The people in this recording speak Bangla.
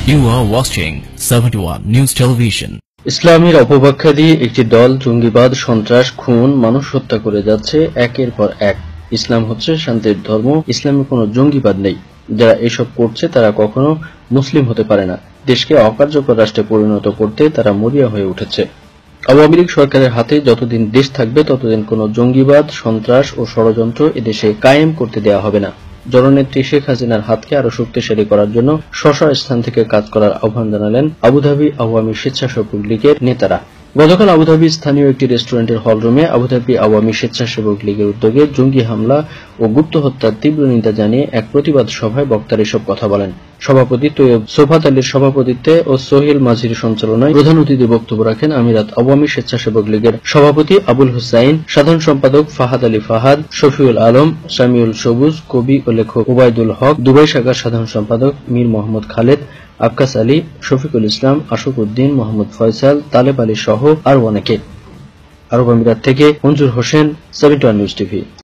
You are watching 71 News Television. ইসলামের অপব্যাখ্যা দিয়ে একটি দল জঙ্গিবাদ, সন্ত্রাস, খুন, মানুষ হত্যা করে যাচ্ছে একের পর এক। ইসলাম হচ্ছে শান্তির ধর্ম, ইসলামে কোনো জঙ্গিবাদ নেই। যারা এসব করছে তারা কখনো মুসলিম হতে পারে না। দেশকে অকার্যকর রাষ্ট্রে পরিণত করতে তারা মরিয়া হয়ে উঠেছে। আওয়ামী লীগ সরকারের হাতে যতদিন দেশ থাকবে ততদিন কোনো জঙ্গিবাদ, সন্ত্রাস ও ষড়যন্ত্র এদেশে কায়েম করতে দেওয়া হবে না। জননেত্রী শেখ হাসিনার হাতকে আরো শক্তিশালী করার জন্য স্ব-স্ব স্থান থেকে কাজ করার আহ্বান জানালেন আবুধাবি আওয়ামী স্বেচ্ছাসেবক লীগের নেতারা। গতকাল আবুধাবি স্থানীয় একটি রেস্টুরেন্টের হলরুমে আবুধাবি আওয়ামী স্বেচ্ছাসেবক লীগের উদ্যোগে জঙ্গি হামলা ও গুপ্ত হত্যার তীব্র নিন্দা জানিয়ে এক প্রতিবাদ সভায় বক্তারা এসব কথা বলেন। সভাপতি তৈয়ব সোফাত আলীর সভাপতিত্বে ও সোহেল মাঝির সঞ্চালনায় প্রধান অতিথি বক্তব্য রাখেন আমিরাত আওয়ামী স্বেচ্ছাসেবক লীগের সভাপতি আবুল হুসাইন, সাধারণ সম্পাদক ফাহাদ আলী ফাহাদ, শফিউল আলম, সামিউল সবুজ, কবি ও লেখক ওবায়দুল হক, দুবাই শাখার সাধারণ সম্পাদক মীর মোহাম্মদ খালেদ, আক্কাস আলী, শফিকুল ইসলাম, আশুক উদ্দিন, মোহাম্মদ ফয়সাল, তালেব আলী সহ আরো অনেকে। আরব আমিরাত থেকে মঞ্জুর হোসেন, 71 নিউজ টিভি।